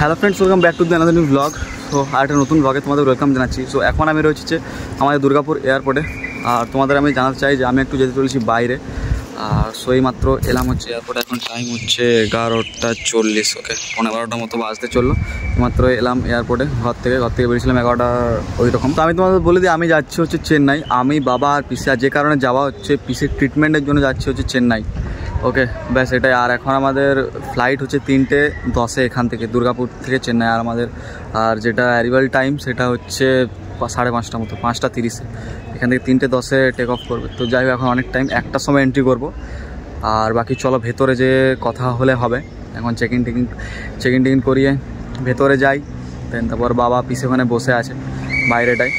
Hello friends, welcome back to the another new blog. তো আর একটা নতুন ব্লগে তোমাদের ওয়েলকাম জানাচ্ছি। সো এখন আমি রয়েছি আমাদের দুর্গাপুর এয়ারপোর্টে। আর তোমাদের আমি জানাতে চাই যে আমি একটু যেতে চলেছি বাইরে। আর সো এই মাত্র এলাম হচ্ছে এয়ারপোর্টে। এখন টাইম হচ্ছে 11:40। ওকে, 11:15 মতো বাজতে চললো। মাত্র এলাম এয়ারপোর্টে ঘর থেকে বেরিয়েছিলাম 11টা ওই রকম। তো আমি তোমাদের বলে দিই, আমি যাচ্ছি হচ্ছে চেন্নাই। আমি, বাবা আর পিসি। আর যে কারণে যাওয়া হচ্ছে, পিসির ট্রিটমেন্টের জন্য যাচ্ছি হচ্ছে চেন্নাই। ওকে, ব্যাস এটাই। আর এখন আমাদের ফ্লাইট হচ্ছে 3:10 এখান থেকে, দুর্গাপুর থেকে চেন্নাই। আর আমাদের যেটা অ্যারিভাল টাইম সেটা হচ্ছে 5:30 মতো, 5:30। এখান থেকে 3:10 টেক অফ করবে। তো যাই হোক, এখন অনেক টাইম, 1টার সময় এন্ট্রি করব। আর বাকি চলো ভেতরে যে কথা হলে হবে। এখন চেক ইন করিয়ে ভেতরে যাই। দেন তারপর বাবা পিসি ওখানে বসে আছে বাইরেটায়,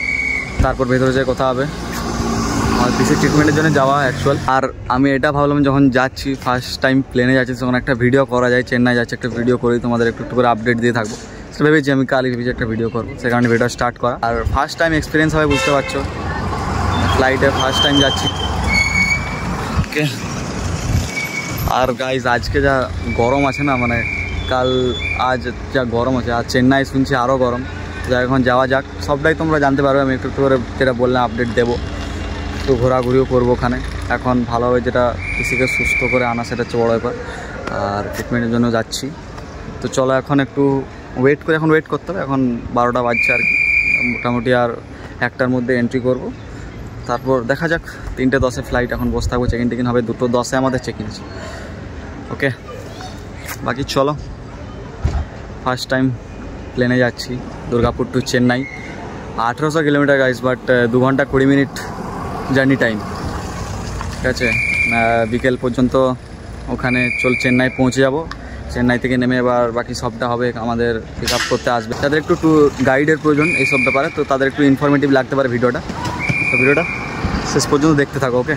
তারপর ভেতরে যেয়ে কথা হবে। আর পিসির ট্রিটমেন্টের জন্য যাওয়া অ্যাকচুয়াল। আর আমি এটা ভাবলাম যখন যাচ্ছি, ফার্স্ট টাইম প্লেনে যাচ্ছি, তখন একটা ভিডিও করা যায়। চেন্নাই যাচ্ছে, একটা ভিডিও করি, তোমাদের একটু করে আপডেট দিয়ে থাকবো। সেটা ভেবেছি আমি কালই একটা ভিডিও করবো, সে কারণে ভিডিও স্টার্ট করা। আর ফার্স্ট টাইম এক্সপিরিয়েন্স হবে, বুঝতে পারছো, ফ্লাইটে ফার্স্ট টাইম যাচ্ছি। ওকে। আর গাইজ আজকে যা গরম আছে না, মানে আজ যা গরম আছে, আর চেন্নাই শুনছি আরও গরম। যা এখন যাওয়া যাক, সবটাই তোমরা জানতে পারবে। আমি একটু করে যেটা বললাম আপডেট দেবো। একটু ঘোরাঘুরিও করবো ওখানে। এখন ভালোভাবে যেটা পিসিকে সুস্থ করে আনা, সেটা হচ্ছে বড় ব্যাপার। আর ট্রিটমেন্টের জন্য যাচ্ছি। তো চলো এখন একটু ওয়েট করতে হবে। এখন 12টা বাজছে আর কি, মোটামুটি আর 1টার মধ্যে এন্ট্রি করব। তারপর দেখা যাক। 3:10 ফ্লাইট, এখন বসে থাকবো। চেক ইন হবে 2:10 আমাদের চেক ইন। ওকে, বাকি চলো। ফার্স্ট টাইম প্লেনে যাচ্ছি Durgapur to Chennai. 1800 kilometre guys, but 2 ঘন্টা 20 মিনিট জার্নি টাইম। ঠিক আছে, বিকেল পর্যন্ত ওখানে চেন্নাই পৌঁছে যাব। চেন্নাই থেকে নেমে এবার বাকি সবটা হবে, আমাদের পিক আপ করতে আসবে। তাদের একটু গাইডের প্রয়োজন এইসব ব্যাপারে, তো তাদের একটু ইনফরমেটিভ লাগতে পারে ভিডিওটা। তো ভিডিওটা শেষ পর্যন্ত দেখতে থাকো। ওকে।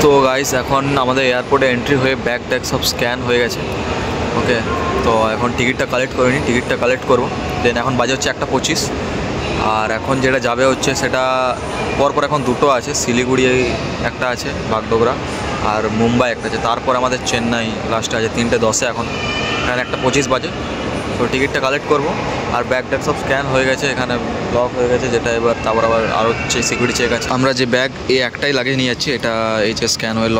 তো গাইস এখন আমাদের এয়ারপোর্টে এন্ট্রি হয়ে ব্যাগ ট্যাগ সব স্ক্যান হয়ে গেছে। ওকে, তো এখন টিকিটটা কালেক্ট করিনি, টিকিটটা কালেক্ট করবো। দেন এখন বাজে হচ্ছে 1:25। আর এখন যেটা যাবে হচ্ছে সেটা পরপর এখন দুটো আছে, শিলিগুড়ি একটা আছে, বাগডোগরা, আর মুম্বাই একটা আছে। তারপর আমাদের চেন্নাই লাস্টে আছে 3:10। এখন 1:25 বাজে। তো টিকিটটা কালেক্ট করবো। আর ব্যাগ ট্যাগ সব স্ক্যান হয়ে গেছে, এখানে লক হয়ে গেছে যেটা। এবার তারপর আবার আরও হচ্ছে সিকিউরিটি চেক আছে। আমরা যে ব্যাগ এই একটাই লাগিয়ে নিয়ে যাচ্ছি, এটা এই যে স্ক্যান হয়ে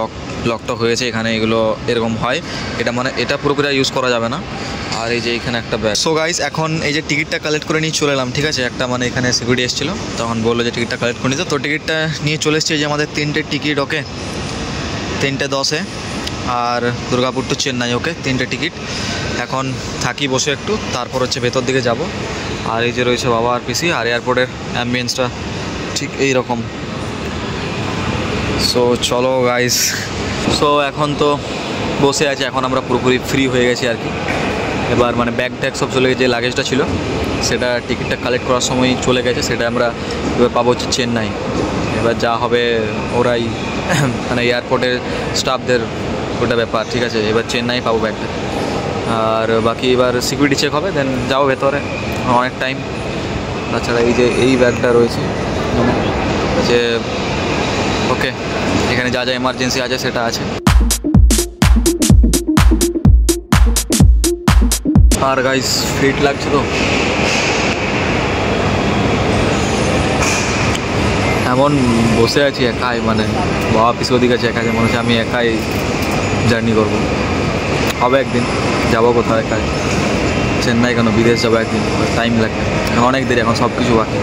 লকটা হয়েছে এখানে, এগুলো এরকম হয়। এটা মানে এটা পুরোপুরি ইউজ করা যাবে না। আর এই যে এখানে একটা ব্যাগ। সো গাইস এখন এই যে টিকিটটা কালেক্ট করে নিয়ে চলে এলাম। ঠিক আছে, একটা মানে এখানে সিকিউরিটি এসেছিলো, তখন বললো যে টিকিটটা কালেক্ট করে নিতে। তো টিকিটটা নিয়ে চলে এসেছি। যে আমাদের 3টে ticket. Okay, 3:10 R Durgapur to Chennai. ওকে, 3টে টিকিট। এখন থাকি বসে একটু, তারপর হচ্ছে ভেতর দিকে যাব। আর এই যে রয়েছে বাবা আর পিসি। আর এয়ারপোর্টের অ্যাম্বিয়েন্সটা ঠিক এই রকম। সো চলো গাইস। সো এখন তো বসে আছে, এখন আমরা পুরোপুরি ফ্রি হয়ে গেছি আর কি। এবার মানে ব্যাগ ট্যাগ সব চলে গেছে, যে লাগেজটা ছিল সেটা টিকিটটা কালেক্ট করার সময় চলে গেছে। সেটা আমরা এবার পাবো হচ্ছে চেন্নাই। এবার যা হবে ওরাই, মানে এয়ারপোর্টের স্টাফদের ওটা ব্যাপার। ঠিক আছে, এবার চেন্নাই পাবো ব্যাগটা। আর বাকি এবার সিকিউরিটি চেক হবে, দেন যাবো ভেতরে। অনেক টাইম। তাছাড়া এই যে এই ব্যাগটা রয়েছে যে, ওকে, এখানে যা যা এমার্জেন্সি আছে সেটা আছে। আর গাইস ফিট লাগছে তো, এমন বসে আছি একাই, মানে বাবা পিছু ওদিকে আছে, একাই মনে হচ্ছে আমি একাই জার্নি করবো। হবে একদিন যাবো কোথাও একাই, চেন্নাই কেন, বিদেশ যাবো একদিন। টাইম লাগবে, এখন অনেক দেরি, এখন সব কিছু বাকি।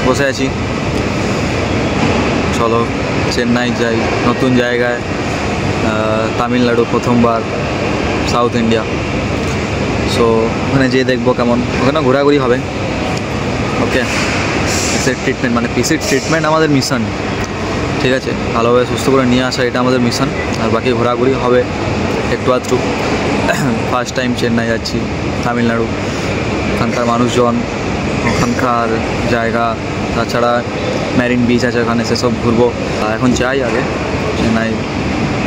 বসে আছি, চলো চেন্নাই যাই, নতুন জায়গায়, তামিলনাড়ু প্রথমবার, সাউথ ইন্ডিয়া। সো ওখানে যেয়ে দেখবো কেমন, ওখানে ঘোরাঘুরি হবে। ওকে, পিসির ট্রিটমেন্ট, মানে পিসির ট্রিটমেন্ট আমাদের মিশন। ঠিক আছে, ভালোভাবে সুস্থ করে নিয়ে আসা, এটা আমাদের মিশন। আর বাকি ঘোরাঘুরি হবে একটু আধটু। ফার্স্ট টাইম চেন্নাই যাচ্ছি, তামিলনাড়ু, ওখানকার মানুষজন, ওখানকার জায়গা, তাছাড়া ম্যারিন বিচ আছে ওখানে, সেসব ঘুরবো। এখন যাই আগে চেন্নাই।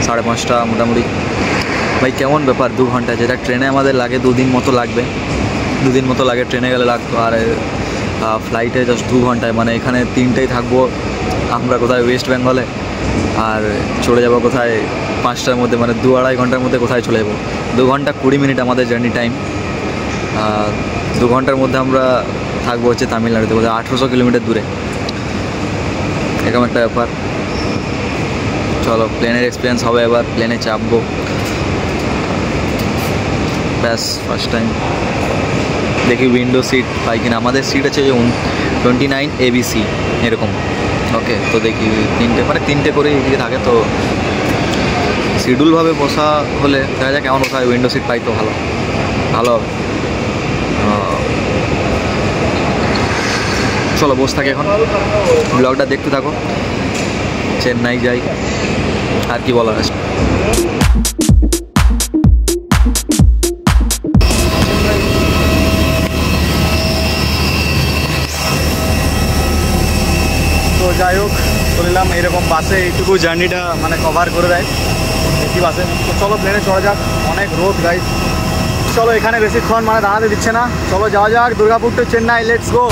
5:30 মোটামুটি। ভাই কেমন ব্যাপার, 2 ঘন্টা, যেটা ট্রেনে আমাদের লাগে 2 দিন মতো লাগবে। 2 দিন মতো লাগে, ট্রেনে গেলে লাগতো। আর ফ্লাইটে জাস্ট 2 ঘন্টায়, মানে এখানে 3টেই থাকবো আমরা কোথায় ওয়েস্ট বেঙ্গলে। আর চলে যাবো কোথায় 5টার মধ্যে, মানে 2-2.5 ঘন্টার মধ্যে কোথায় চলে যাবো। 2 ঘন্টা 20 মিনিট আমাদের জার্নি টাইম। 2 ঘন্টার মধ্যে আমরা থাকবো হচ্ছে তামিলনাড়ুতে, বোধহয় 1800 কিলোমিটার দূরে, এরকম একটা ব্যাপার। চলো প্লেনের এক্সপিরিয়েন্স হবে, এবার প্লেনে চাপবো ব্যাস ফার্স্ট টাইম। দেখি উইন্ডো সিট পাই কিনা। আমাদের সিট আছে 29 ABC এরকম। ওকে, তো দেখি 3টে করে এদিকে থাকে, তো শিডিউলভাবে বসা হলে দেখা যাক কেমন কোথায় উইন্ডো সিট পাই তো ভালো হবে। চলো বসে থাকি এখন, ব্লগটা দেখতে থাকো। চেন্নাই যাই, আর কি বলার আছে। তো যাই হোক, চললাম এরকম বাসে, এইটুকু জার্নিটা মানে কভার করে দেয় এসি বাসে। তো চলো প্লেনে চড়া যাক, অনেক রোদ গাইস। চলো এখানে বেশিক্ষণ মানে দাঁড়াতে দিচ্ছে না, চলো যাওয়া যাক Durgapur to Chennai, let's go.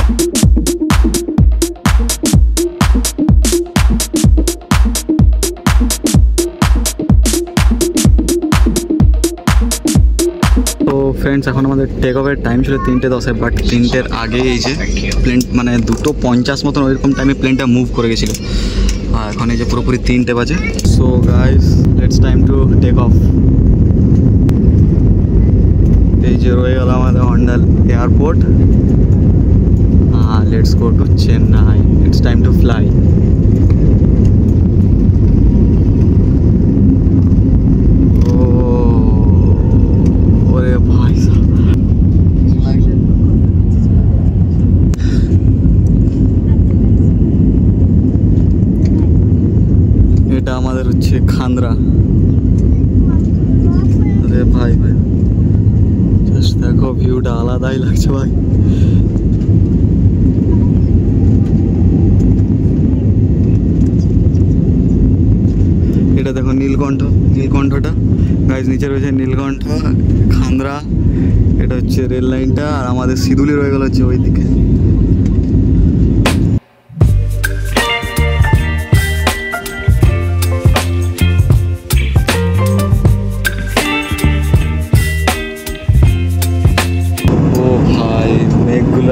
তো ফ্রেন্ডস, এখন আমাদের টেক অফের টাইম ছিল 3:10, বাট 3টের আগে এই যে প্লেন মানে 2:50 মতন ওইরকম টাইমে প্লেনটা মুভ করে গেছিলো। আর এখন এই যে পুরোপুরি 3টে বাজে। So guys, let's time to take off. এই যে রয়ে গেল আমাদের হন্ডাল airport. Let's go to Chennai, it's time to fly. এটা আমাদের হচ্ছে খান্দ্রা। আরে ভাই জাস্ট দেখো, ভিউটা আলাদাই লাগছে ভাই। এটা দেখো নীলকণ্ঠটা গাইজ, নিচে রয়েছে নীলকণ্ঠ, খান্দ্রা। এটা হচ্ছে রেল লাইনটা, আর আমাদের সিদুলি রয়ে গেল হচ্ছে ওই দিকে।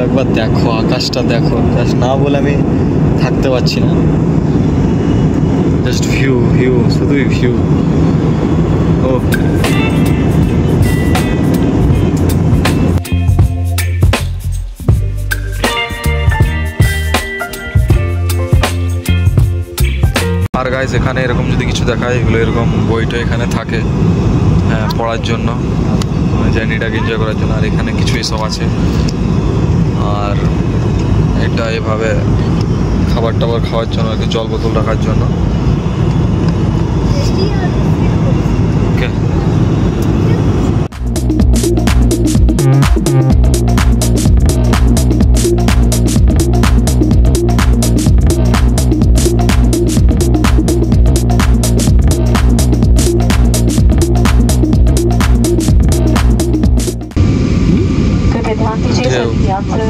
একবার দেখো, আকাশটা দেখো, জাস্ট না বলে আমি থাকতে পারছি না। জাস্ট ভিউ, শুধুই ভিউ। ও আর গাইস, এখানে এরকম যদি কিছু দেখায়, এগুলো এরকম বইটা এখানে থাকে পড়ার জন্য, জার্নিটাকে এনজয় করার জন্য। আর এখানে কিছুই সব আছে, আর এটা এভাবে খাবার টাবার খাওয়ার জন্য, আর কি জল বোতল রাখার জন্য। ওকে,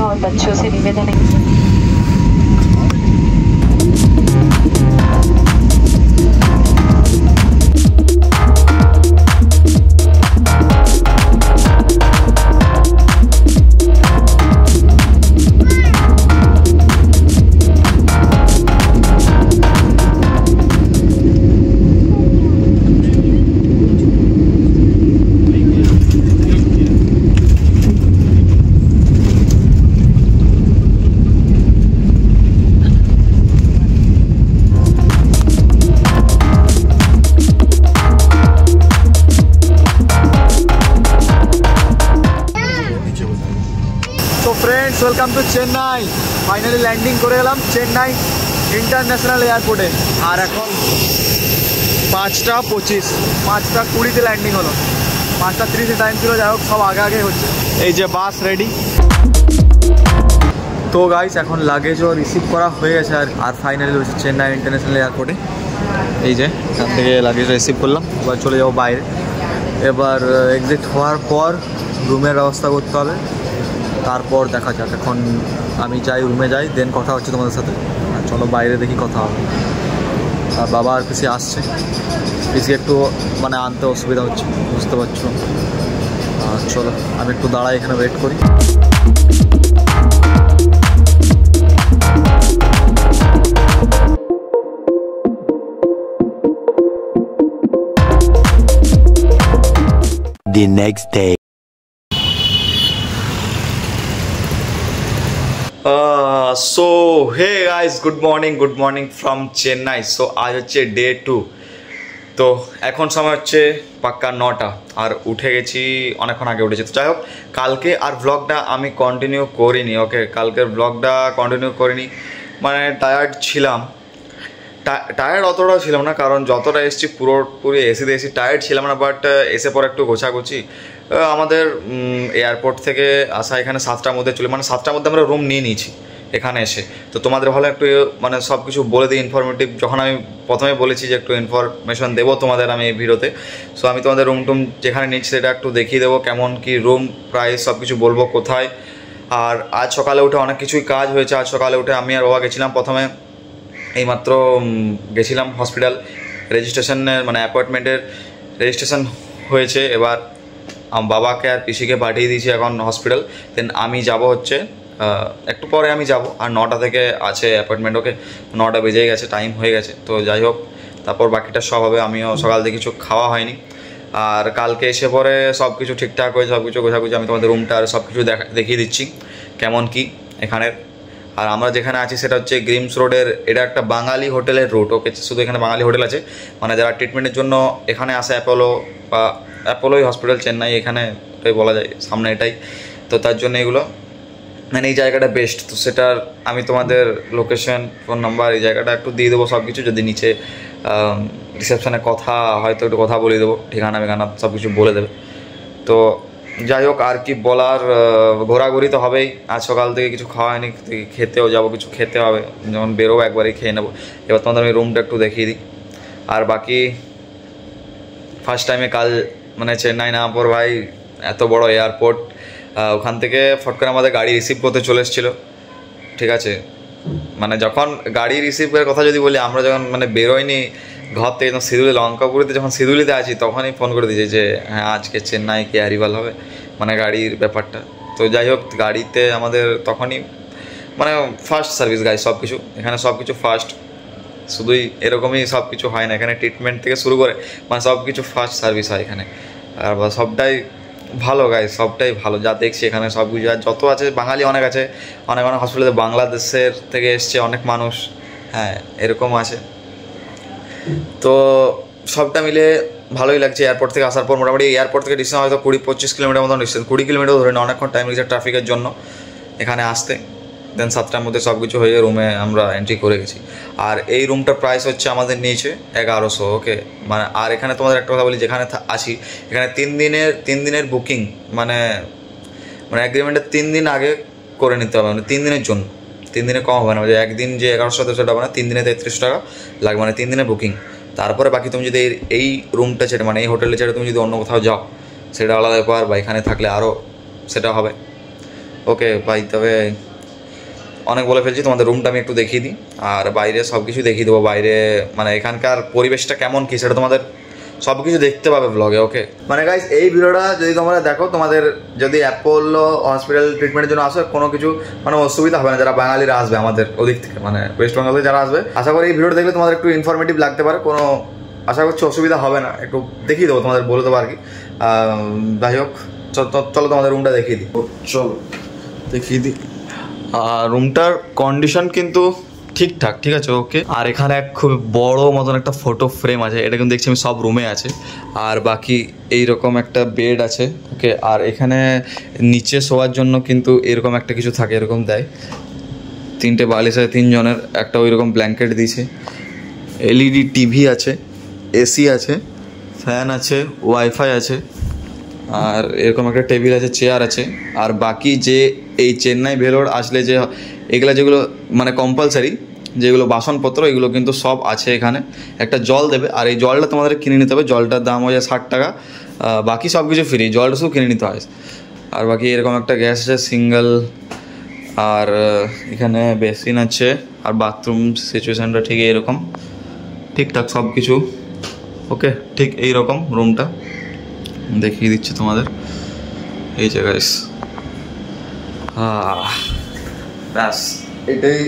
और बच्चों से निवेदन है। Friends, welcome to Chennai. Finally landing করে গেলাম চেন্নাই ইন্টারন্যাশনাল এয়ারপোর্টে। আর এখন 5:25, 5:20 ল্যান্ডিং হলো। 5:30 টাইম ছিল, যাই হোক সব আগে আগে হচ্ছে। এই যে বাস রেডি। তো গাইস, এখন লাগেজও রিসিভ করা হয়ে গেছে। আর ফাইনালি হচ্ছে চেন্নাই ইন্টারন্যাশনাল এয়ারপোর্টে। এই যে এখান থেকে লাগেজ রিসিভ করলাম, এবার চলে যাবো বাইরে। এবার এক্সিট হওয়ার পর রুমের ব্যবস্থা করতে হবে, তারপর দেখা যাক। এখন আমি যাই, রুমে যাই, দেন কথা হচ্ছে তোমাদের সাথে। চলো বাইরে দেখি কথা হবে। আর বাবা আর পিসি আসছে, পিসি একটু মানে আনতে অসুবিধা হচ্ছে, বুঝতে পারছো। চলো আমি একটু দাঁড়াই, এখানে ওয়েট করি। The next day. So hey guys, good morning from Chennai. So আজ হচ্ছে ডে 2। তো এখন সময় হচ্ছে পাক্কা 9টা, আর উঠে গেছি অনেকক্ষণ আগে উঠেছি। তো যাই হোক, কালকে আর ব্লগটা আমি কন্টিনিউ করিনি। ওকে, কালকের ব্লগটা কন্টিনিউ করিনি, মানে টায়ার্ড ছিলাম। টায়ার্ড অতটাও ছিলাম না, কারণ যতটা এসেছি পুরোপুরি এসিতে এসি টায়ার্ড ছিলাম না। বাট এসে পরে একটু গোছাগুছি, আমাদের এয়ারপোর্ট থেকে আসা এখানে 7টার মধ্যে চলে, মানে 7টার মধ্যে আমরা রুম নিয়ে নিয়েছি এখানে এসে। তো তোমাদের ভালো একটু মানে সব কিছু বলে দিই ইনফরমেটিভ, যখন আমি প্রথমে বলেছি যে একটু ইনফরমেশন দেবো তোমাদের আমি এই ভিডিওতে। সো আমি তোমাদের রুম টুম যেখানে নিচ্ছি সেটা একটু দেখিয়ে দেবো, কেমন কি রুম প্রাইস সব কিছু বলবো, কোথায়। আর আজ সকালে উঠে অনেক কিছুই কাজ হয়েছে। আজ সকালে উঠে আমি আর বাবা গেছিলাম, প্রথমে এইমাত্র গেছিলাম হসপিটাল রেজিস্ট্রেশনের, মানে অ্যাপয়েন্টমেন্টের রেজিস্ট্রেশন হয়েছে। এবার বাবাকে আর পিসিকে পাঠিয়ে দিয়েছি এখন হসপিটাল। দেন আমি যাব হচ্ছে একটু পরে আমি যাব, আর 9টা থেকে আছে অ্যাপয়েন্টমেন্ট। ওকে, 9টা বেজেই গেছে, টাইম হয়ে গেছে। তো যাই হোক, তারপর বাকিটা সব হবে। আমিও সকাল থেকে কিছু খাওয়া হয়নি, আর কালকে এসে পরে সব কিছু ঠিকঠাক হয়ে সব কিছু গোছাগুছি আমি তোমাদের রুমটা আর সব কিছু দেখিয়ে দিচ্ছি কেমন কি এখানের। আর আমরা যেখানে আছি সেটা হচ্ছে গ্রিমস রোডের, এটা একটা বাঙালি হোটেলের রুট। ওকে, শুধু এখানে বাঙালি হোটেল আছে, মানে যারা ট্রিটমেন্টের জন্য এখানে আসে, অ্যাপোলো বা অ্যাপোলোই হসপিটাল চেন্নাই, এখানে এটাই বলা যায়, সামনে এটাই। তো তার জন্য এগুলো মানে এই জায়গাটা বেস্ট। তো সেটার আমি তোমাদের লোকেশন, ফোন নাম্বার, এই জায়গাটা একটু দিয়ে দেবো সব কিছু। যদি নিচে রিসেপশানে কথা হয়তো একটু কথা বলে দেবো, ঠিকানা বেগানা সব কিছু বলে দেবে। তো যাই হোক, আর কি বলার, ঘোরাঘুরি তো হবেই। আজ সকাল থেকে কিছু খাওয়া হয়নি, খেতেও যাবো, কিছু খেতে হবে, যখন বেরোবো একবারই খেয়ে নেবো। এবার তোমাদের আমি রুমটা একটু দেখিয়ে দিই। আর বাকি ফার্স্ট টাইমে কাল মানে চেন্নাই নামার পর ভাই, এত বড় এয়ারপোর্ট, ওখান থেকে ফট করে আমাদের গাড়ি রিসিভ করতে চলে এসেছিলো। ঠিক আছে, মানে যখন গাড়ি রিসিভের কথা যদি বলি, আমরা যখন মানে বেরোয়নি ঘর থেকে, যখন সিদুলি লঙ্কাপুরিতে যখন সিদুলিতে আছি, তখনই ফোন করে দিয়েছে যে হ্যাঁ আজকে চেন্নাই কি অ্যারিভাল হবে, মানে গাড়ির ব্যাপারটা। তো যাই হোক, গাড়িতে আমাদের তখনই মানে ফার্স্ট সার্ভিস গাড়ি, সব কিছু এখানে সব কিছু ফার্স্ট। শুধুই এরকমই সব কিছু হয় না এখানে, ট্রিটমেন্ট থেকে শুরু করে মানে সব কিছু ফার্স্ট সার্ভিস হয় এখানে। আর সবটাই ভালো গাইজ, সবটাই ভালো যা দেখছি এখানে সব কিছু। আর যত আছে বাঙালি অনেক আছে, অনেক অনেক হসপিটালে বাংলাদেশের থেকে এসছে অনেক মানুষ, হ্যাঁ এরকম আছে। তো সবটা মিলে ভালোই লাগছে। এয়ারপোর্ট থেকে আসার পর মোটামুটি এয়ারপোর্ট থেকে ডিস্টেন্স হয়তো 20-25 কিলোমিটার মতন ডিস্টেন্স, 20 কিলোমিটার ধরে না, অনেকক্ষণ টাইম লেগেছে ট্রাফিকের জন্য এখানে আসতে। দেন 7টার মধ্যে সব কিছু হয়ে রুমে আমরা এন্ট্রি করে গেছি। আর এই রুমটার প্রাইস হচ্ছে আমাদের নিয়েছে 1100। ওকে, মানে আর এখানে তোমাদের একটা কথা বলি, যেখানে আছি এখানে 3 দিনের বুকিং, মানে অ্যাগ্রিমেন্টের 3 দিন আগে করে নিতে হবে, মানে 3 দিনের জন্য। 3 দিনে কম হবে না, যে একদিন যে 1100 সেটা হবে না, 3 দিনে 33 টাকা লাগবে, মানে 3 দিনের বুকিং। তারপরে বাকি তুমি যদি এই রুমটা ছেড়ে, মানে এই হোটেলে ছেড়ে তুমি যদি অন্য কোথাও যাও, সেটা আলাদা ব্যাপার, বা এখানে থাকলে আরও সেটা হবে। ওকে ভাই, তবে অনেক বলে ফেলছি, তোমাদের রুমটা আমি একটু দেখিয়ে দিই, আর বাইরে সব কিছু দেখিয়ে দেবো। বাইরে মানে এখানকার পরিবেশটা কেমন কী সেটা তোমাদের সব কিছু দেখতে পাবে ব্লগে। ওকে, মানে গাইস এই ভিডিওটা যদি তোমরা দেখো, তোমাদের যদি অ্যাপোলো হসপিটাল ট্রিটমেন্টের জন্য আসো, কোনো কিছু মানে অসুবিধা হবে না। যারা বাঙালিরা আসবে আমাদের ওদিক থেকে, মানে ওয়েস্ট বেঙ্গল থেকে যারা আসবে, আশা করি এই ভিডিওটা দেখলে তোমাদের একটু ইনফরমেটিভ লাগতে পারে, কোনো আশা করছি অসুবিধা হবে না। একটু দেখিয়ে দেবো, তোমাদের বলে দেবো আর কি। যাই হোক, চলো তোমাদের রুমটা দেখিয়ে দিই। চলো দেখিয়ে দিই। রুমটার কন্ডিশন কিন্তু ঠিকঠাক, ঠিক আছে। ওকে, আর এখানে এক খুব বড় মতন একটা ফটো ফ্রেম আছে, এটা কিন্তু দেখছি আমি সব রুমে আছে। আর বাকি এইরকম একটা বেড আছে। ওকে, আর এখানে নিচে শোয়ার জন্য কিন্তু এরকম একটা কিছু থাকে, এরকম দেয়, 3টে বালিশ আছে 3 জনের, একটা ওইরকম ব্ল্যাঙ্কেট দিয়েছে। এলইডি টিভি আছে, এসি আছে, ফ্যান আছে, ওয়াইফাই আছে, আর এরকম একটা টেবিল আছে, চেয়ার আছে। আর বাকি যে এই চেন্নাই ভেলোর আসলে যে এগুলো যেগুলো মানে কম্পালসারি যেগুলো বাসনপত্র, এগুলো কিন্তু সব আছে এখানে। একটা জল দেবে, আর এই জলটা তোমাদের কিনে নিতে হবে, জলটার দাম হয়ে যায় 60 টাকা। বাকি সব কিছু ফ্রি, জলটা শুধু কিনে নিতে হয়। আর বাকি এরকম একটা গ্যাস আছে সিঙ্গেল, আর এখানে বেসিন আছে, আর বাথরুম সিচুয়েশানটা ঠিক এরকম, ঠিকঠাক সব কিছু ওকে। ঠিক এই রকম রুমটা দেখিয়ে দিচ্ছি তোমাদের, এই যে গাইস। ব্যাস এটাই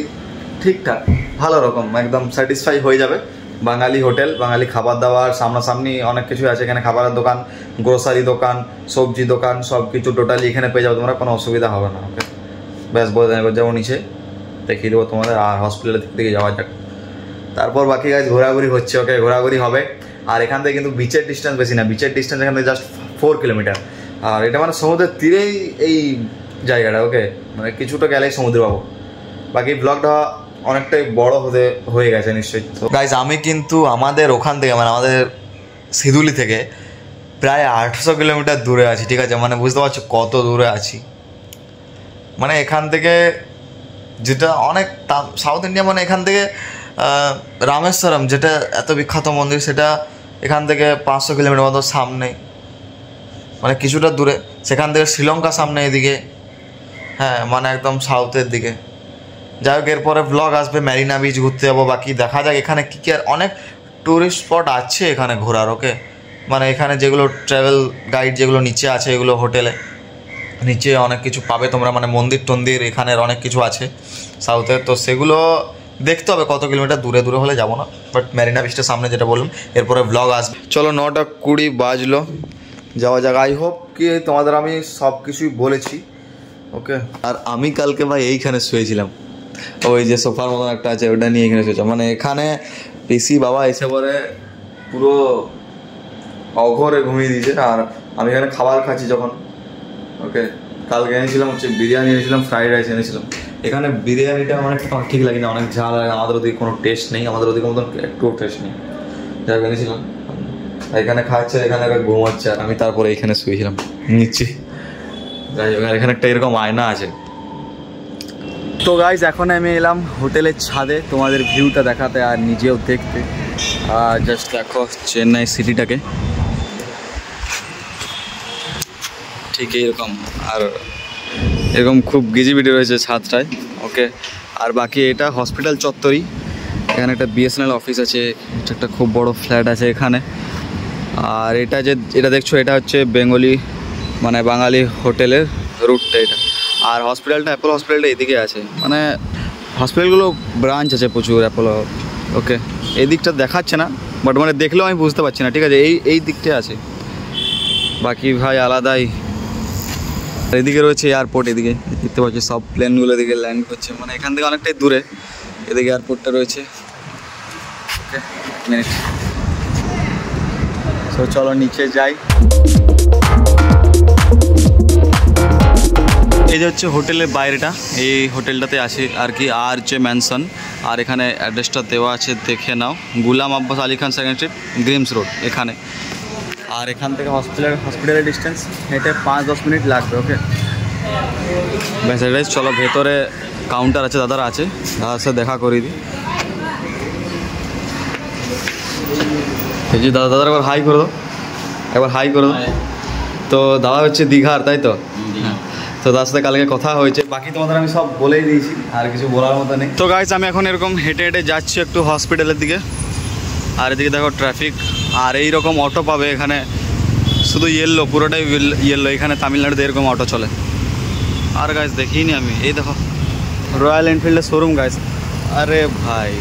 ঠিকঠাক ভালো রকম একদম স্যাটিসফাই হয়ে যাবে। বাঙালি হোটেল, বাঙালি খাবার দাবার, সামনাসামনি অনেক কিছু আছে এখানে, খাবারের দোকান, গ্রোসারি দোকান, সবজি দোকান, সব কিছু টোটালি এখানে পেয়ে যাবে তোমরা, কোনো অসুবিধা হবে না। ওকে ব্যাস বলে যাবো নিচে দেখিয়ে দেবো তোমাদের, আর হসপিটালের দিকে যাওয়া যাক। তারপর বাকি গাছ ঘোরাঘুরি হচ্ছে, ওকে ঘোরাঘুরি হবে। আর এখান থেকে কিন্তু বিচের ডিস্টেন্স বেশি না, বিচের ডিস্টেন্স এখান থেকে জাস্ট 4 কিলোমিটার। আর এটা মানে সমুদ্রের তীরেই এই জায়গাটা, ওকে মানে কিছুটা গেলেই সমুদ্র পাবো। বাকি ব্লগটা অনেকটাই বড় হয়ে গেছে নিশ্চয়ই। তো গাইজ আমি কিন্তু আমাদের ওখান থেকে মানে আমাদের সিধুলি থেকে প্রায় 800 কিলোমিটার দূরে আছি, ঠিক আছে? মানে বুঝতে পারছো কত দূরে আছি। মানে এখান থেকে যেটা অনেক সাউথ ইন্ডিয়া, মানে এখান থেকে রামেশ্বরম যেটা এত বিখ্যাত মন্দির, সেটা এখান থেকে 500 কিলোমিটার মতো সামনে, মানে কিছুটা দূরে। সেখান থেকে শ্রীলঙ্কা সামনে এদিকে, হ্যাঁ মানে একদম সাউথের দিকে। যাই হোক এরপরে ব্লগ আসবে, ম্যারিনা বিচ ঘুরতে যাবো। বাকি দেখা যাক এখানে কী কী, আর অনেক ট্যুরিস্ট স্পট আছে এখানে ঘোরার, ওকে মানে এখানে যেগুলো ট্রাভেল গাইড যেগুলো নিচে আছে, এগুলো হোটেলে নিচে অনেক কিছু পাবে তোমরা, মানে মন্দির টন্দির এখানের অনেক কিছু আছে সাউথে। তো সেগুলো দেখতে হবে, কত কিলোমিটার দূরে দূরে হলে যাবো না, বাট ম্যারিনা বিচটার সামনে যেটা বললাম এরপরে ব্লগ আসবে। চলো 9:20 বাজলো, যাওয়া যাক। আই হোপ কি তোমাদের আমি সব কিছুই বলেছি, ওকে। আর আমি কালকে ভাই এইখানে শুয়েছিলাম, ওই যে সোফার মতন একটা আছে ওটা নিয়ে এখানে শুয়েছিলাম। মানে এখানে পিসি বাবা এসে পরে পুরো অঘরে ঘুমিয়ে দিয়েছে, আর আমি এখানে খাবার খাচ্ছি যখন, ওকে। কালকে এনেছিলাম হচ্ছে বিরিয়ানি এনেছিলাম, ফ্রাইড রাইস এনেছিলাম। এখানে বিরিয়ানিটা আমার একটা ঠিক লাগে না, অনেক ঝাল লাগে, আমাদের ওদিকে কোনো টেস্ট নেই, আমাদের ওদিকে মতন একটুও টেস্ট নেই। যাই হোক এনেছিলাম, এখানে খাচ্ছে, এখানে ঘুমাচ্ছে, আর আমি তারপরে এখানে শুয়েছিলাম নিচ্ছি। যাই হোক এখানে একটা এরকম আয়না আছে। তো গাইজ এখন আমি এলাম হোটেলের ছাদে তোমাদের ভিউটা দেখাতে আর নিজেও দেখতে। জাস্ট দেখো চেন্নাই সিটিটাকে, ঠিক এইরকম। আর এরকম খুব গিজিবিটি রয়েছে ছাদটায়, ওকে। আর বাকি এটা হসপিটাল চত্বরই, এখানে একটা বিএসএনএল অফিস আছে, এটা একটা খুব বড় ফ্ল্যাট আছে এখানে। আর এটা দেখছো এটা হচ্ছে বেঙ্গলি মানে বাঙালি হোটেলের রুটটা এটা। আর হসপিটালটা অ্যাপোলো হসপিটালটা এদিকে আছে, মানে হসপিটালগুলো ব্রাঞ্চ আছে প্রচুর অ্যাপোলো, ওকে। এই দিকটা দেখাচ্ছে না, বাট মানে দেখলেও আমি বুঝতে পারছি না, ঠিক আছে? এই দিকটা আছে, বাকি ভাই আলাদাই। এদিকে রয়েছে এয়ারপোর্ট, এদিকে দেখতে পাচ্ছি সব প্লেনগুলো এদিকে ল্যান্ড করছে, মানে এখান থেকে অনেকটাই দূরে এদিকে এয়ারপোর্টটা রয়েছে, ওকে। মিনিট, তো চলো নিচে যাই। এই যে হচ্ছে হোটেলের বাইরেটা, এই হোটেলটাতে আছে আর কি, আরজে ম্যানসন। আর এখানে অ্যাড্রেসটা দেওয়া আছে, দেখে নাও, গুলাম Abbas Ali Khan second street, Greams road এখানে। আর এখান থেকে হসপিটালের ডিস্টেন্স হেঁটে 5-10 মিনিট লাগবে, ওকে। ব্যাস এটাই। চলো ভেতরে কাউন্টার আছে, দাদারা আছে, দাদার সাথে দেখা করিয়ে দিই। এই যে দাদার একবার হাই করে দাও, একবার হাই করে দাও। তো দাদা হচ্ছে দীঘার, তাই তো? তো তার সাথে কালকে কথা হয়েছে, বাকি তোমাদের আমি সব বলেই দিয়েছি, আর কিছু বলার মতো নেই। তো গাইস আমি এখন এরকম হেঁটে হেঁটে যাচ্ছি একটু হসপিটালের দিকে। আর এদিকে দেখো ট্রাফিক, আর এই রকম অটো পাবে এখানে, শুধু ইয়েলো, পুরোটাই ইয়েলো। এখানে তামিলনাড়ুতে এরকম অটো চলে। আর গাইস দেখিনি আমি, এই দেখো রয়্যাল এনফিল্ডের শোরুম গাইস। আরে ভাই,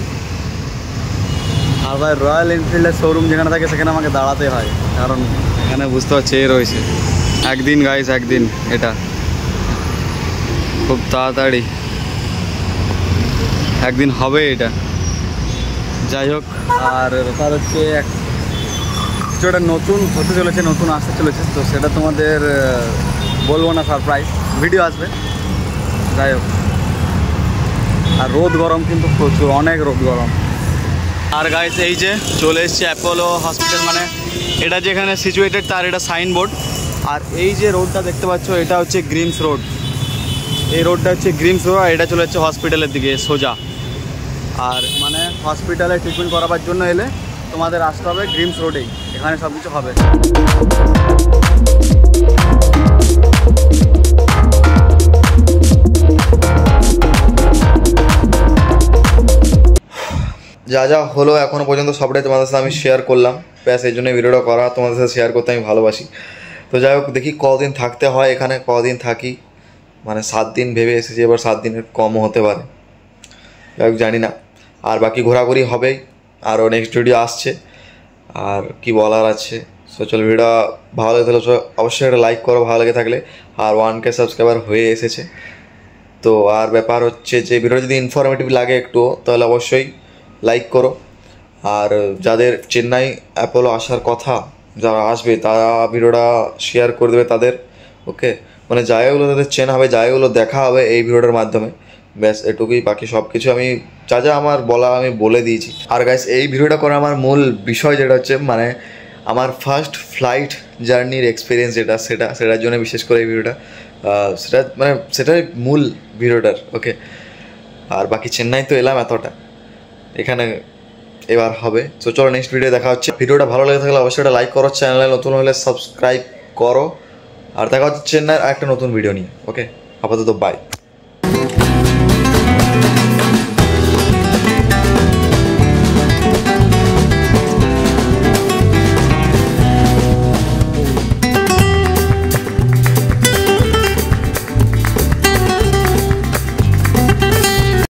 আর ভাই রয়্যাল এনফিল্ডের শোরুম যেখানে থাকে সেখানে আমাকে দাঁড়াতে হয়, কারণ এখানে বুঝতে পারছি এ রয়েছে। একদিন গাইস, একদিন এটা খুব তাড়াতাড়ি একদিন হবে এটা। যাই হোক, আর ব্যাপার হচ্ছে কিছুটা নতুন হতে চলেছে, নতুন আসতে চলেছে, তো সেটা তোমাদের বলবো না, সারপ্রাইজ ভিডিও আসবে। যাই হোক, আর রোদ গরম কিন্তু প্রচুর, অনেক রোদ গরম। আর গাইস এই যে চলে এসছে অ্যাপোলো হসপিটাল, মানে এটা যেখানে সিচুয়েটেড তার এটা সাইনবোর্ড। আর এই যে রোডটা দেখতে পাচ্ছ এটা হচ্ছে গ্রিমস রোড, এই রোডটা হচ্ছে গ্রিমস রোড, আর এটা চলে যাচ্ছে হসপিটালের দিকে সোজা। আর মানে হসপিটালে ট্রিটমেন্ট করাবার জন্য এলে তোমাদের আসতে হবে গ্রিমস রোডেই, এখানে সব কিছু হবে। যা যা হলো এখনও পর্যন্ত সবটাই তোমাদের সাথে আমি শেয়ার করলাম, ব্যাস এই জন্য ভিডিওটা করা, তোমাদের সাথে শেয়ার করতে আমি ভালোবাসি। তো যাই হোক, দেখি কদিন থাকতে হয় এখানে, কদিন থাকি, মানে 7 দিন ভেবে এসেছি, এবার 7 দিনের কমও হতে পারে, যাই হোক জানি না। আর বাকি ঘোরাঘুরি হবেই, আরও নেক্সট ভিডিও আসছে, আর কি বলার আছে। সো চলো, ভিডিও ভালো লেগে থাকলে অবশ্যই একটা লাইক করো ভালো লেগে থাকলে, আর 1K সাবস্ক্রাইবার হয়ে এসেছে। তো আর ব্যাপার হচ্ছে যে ভিডিও যদি ইনফরমেটিভ লাগে একটু, তাহলে অবশ্যই লাইক করো। আর যাদের চেন্নাই অ্যাপোলো আসার কথা, যারা আসবে তারা ভিডিওটা শেয়ার করে দেবে তাদের, ওকে, মানে জায়গাগুলো তাদের চেনা হবে, জায়গাগুলো দেখা হবে এই ভিডিওটার মাধ্যমে, ব্যাস এটুকুই। বাকি সব কিছু আমি যা যা আমার বলা আমি বলে দিয়েছি। আর গাইস, এই ভিডিওটা করার আমার মূল বিষয় যেটা হচ্ছে, মানে আমার ফার্স্ট ফ্লাইট জার্নির এক্সপিরিয়েন্স যেটা, সেটার জন্য বিশেষ করে এই ভিডিওটা, সেটাই মূল ভিডিওটার, ওকে। আর বাকি চেন্নাই তো এলাম এতটা, এখানে এবার হবে। তো চলো নেক্সট ভিডিও দেখা হচ্ছে। ভিডিওটা ভালো লেগে থাকলে অবশ্যই একটা লাইক করো, চ্যানেলে নতুন হলে সাবস্ক্রাইব করো, আর দেখা হচ্ছে চেন্নাইয়ের একটা নতুন ভিডিও নিয়ে, ওকে। আপাতত বাই।